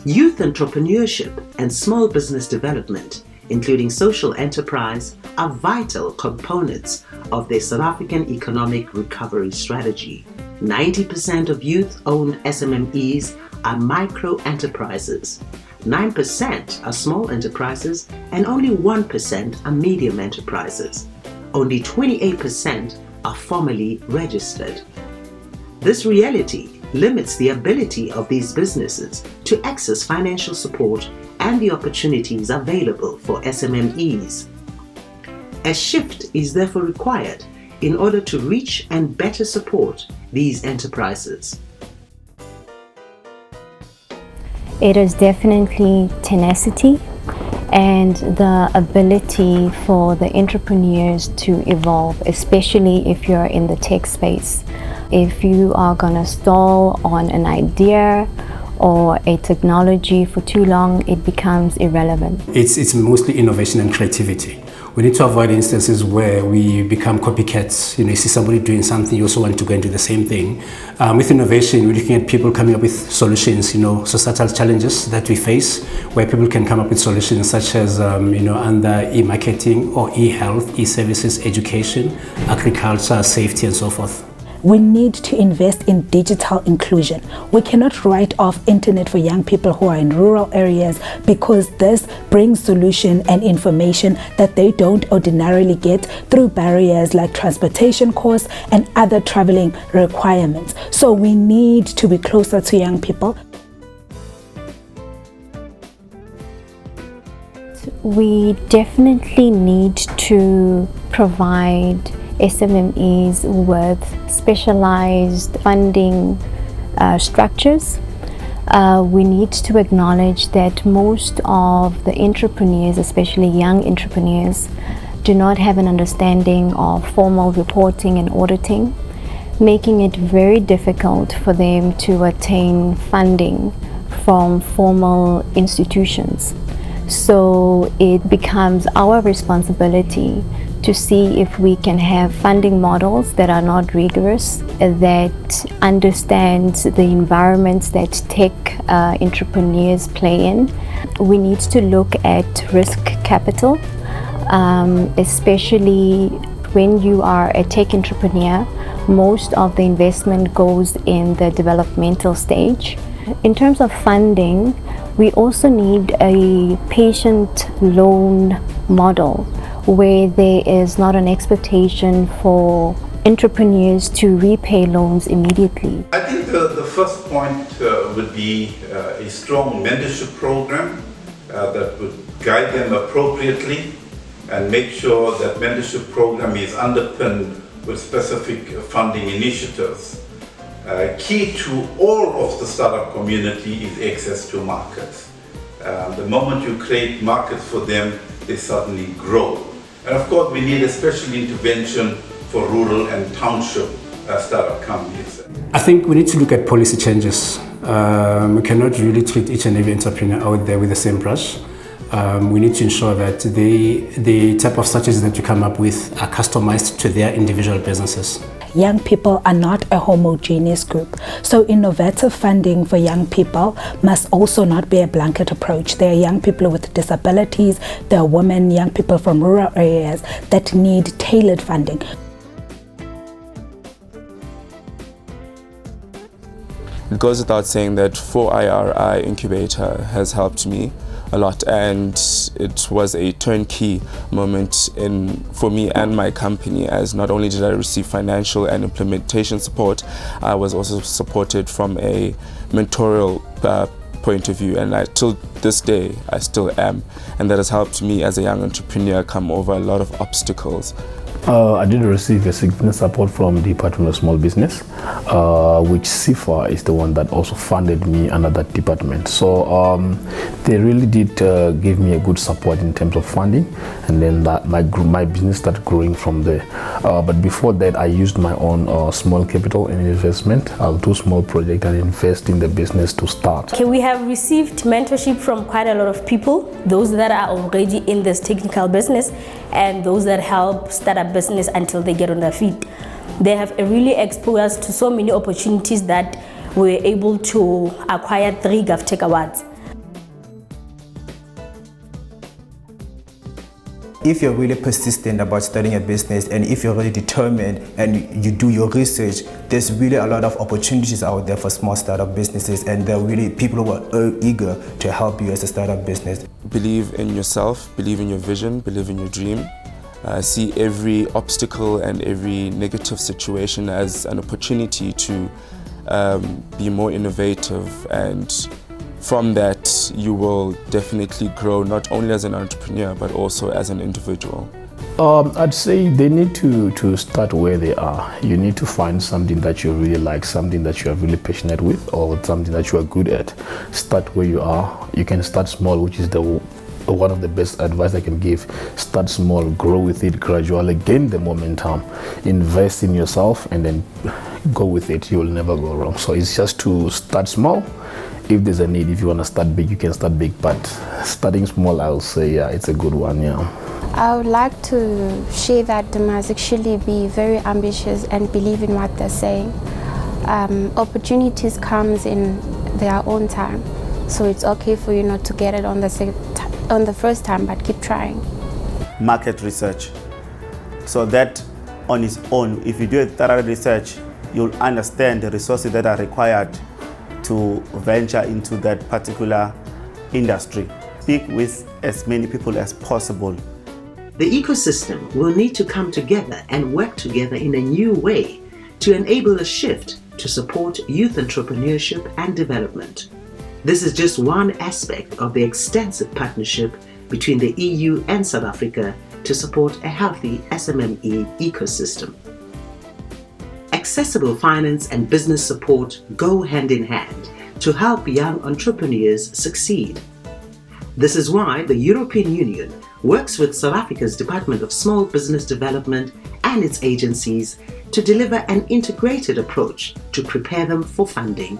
Youth entrepreneurship and small business development, including social enterprise, are vital components of the South African economic recovery strategy. 90% of youth-owned SMMEs are micro-enterprises, 9% are small enterprises, and only 1% are medium enterprises. Only 28% are formally registered. This reality limits the ability of these businesses to access financial support and the opportunities available for SMMEs. A shift is therefore required in order to reach and better support these enterprises. It is definitely tenacity and the ability for the entrepreneurs to evolve, especially if you're in the tech space. If you are gonna stall on an idea or a technology for too long, it becomes irrelevant. It's mostly innovation and creativity. We need to avoid instances where we become copycats. You see somebody doing something, you also want to go and do the same thing. With innovation, we're looking at people coming up with solutions, societal challenges that we face, where people can come up with solutions such as, under e-marketing or e-health, e-services, education, agriculture, safety, and so forth. We need to invest in digital inclusion. We cannot write off internet for young people who are in rural areas because this brings solution and information that they don't ordinarily get through barriers like transportation costs and other traveling requirements. So we need to be closer to young people. We definitely need to provide SMMEs with specialized funding structures. We need to acknowledge that most of the entrepreneurs, especially young entrepreneurs, do not have an understanding of formal reporting and auditing, making it very difficult for them to attain funding from formal institutions. So it becomes our responsibility to see if we can have funding models that are not rigorous, that understand the environments that tech entrepreneurs play in. We need to look at risk capital, especially when you are a tech entrepreneur. Most of the investment goes in the developmental stage. In terms of funding, we also need a patient loan model where there is not an expectation for entrepreneurs to repay loans immediately. I think the first point would be a strong mentorship program that would guide them appropriately and make sure that mentorship program is underpinned with specific funding initiatives. Key to all of the startup community is access to markets. The moment you create markets for them, they suddenly grow. And of course, we need a special intervention for rural and township startup companies. I think we need to look at policy changes. We cannot really treat each and every entrepreneur out there with the same brush. We need to ensure that the type of strategies that you come up with are customized to their individual businesses. Young people are not a homogeneous group, so innovative funding for young people must also not be a blanket approach. There are young people with disabilities, there are women, young people from rural areas that need tailored funding. It goes without saying that 4IRI Incubator has helped me a lot, and it was a turnkey moment for me and my company, as not only did I receive financial and implementation support, I was also supported from a mentorial point of view, and till this day I still am, and that has helped me as a young entrepreneur come over a lot of obstacles. I did receive a significant support from the Department of Small Business, which CIFA is the one that also funded me under that department. So they really did give me a good support in terms of funding, and then that my business started growing from there. But before that, I used my own small capital and investment. I'll do small project and invest in the business to start. Okay, we have received mentorship from quite a lot of people, those that are already in this technical business and those that help start a business until they get on their feet. They have really exposed us to so many opportunities that we were able to acquire 3 GovTech Awards. If you're really persistent about starting a business, and if you're really determined and you do your research, there's really a lot of opportunities out there for small startup businesses, and there are really people who are eager to help you as a startup business. Believe in yourself, believe in your vision, believe in your dream. See every obstacle and every negative situation as an opportunity to be more innovative, and from that you will definitely grow not only as an entrepreneur but also as an individual. I'd say they need to start where they are. You need to find something that you really like, something that you are really passionate with, or something that you are good at. Start where you are. You can start small, which is one of the best advice I can give. Start small, grow with it gradually, gain the momentum, invest in yourself, and then go with it. You will never go wrong. So it's just to start small. If there's a need, if you want to start big, you can start big, but starting small, I will say, yeah, it's a good one. I would like to share that they must actually be very ambitious and believe in what they're saying. Opportunities comes in their own time, so it's okay for you not to get it on the first time, but keep trying. Market research. So that on its own, if you do a thorough research, you'll understand the resources that are required to venture into that particular industry. Speak with as many people as possible. The ecosystem will need to come together and work together in a new way to enable a shift to support youth entrepreneurship and development. This is just one aspect of the extensive partnership between the EU and South Africa to support a healthy SMME ecosystem. Accessible finance and business support go hand in hand to help young entrepreneurs succeed. This is why the European Union works with South Africa's Department of Small Business Development and its agencies to deliver an integrated approach to prepare them for funding.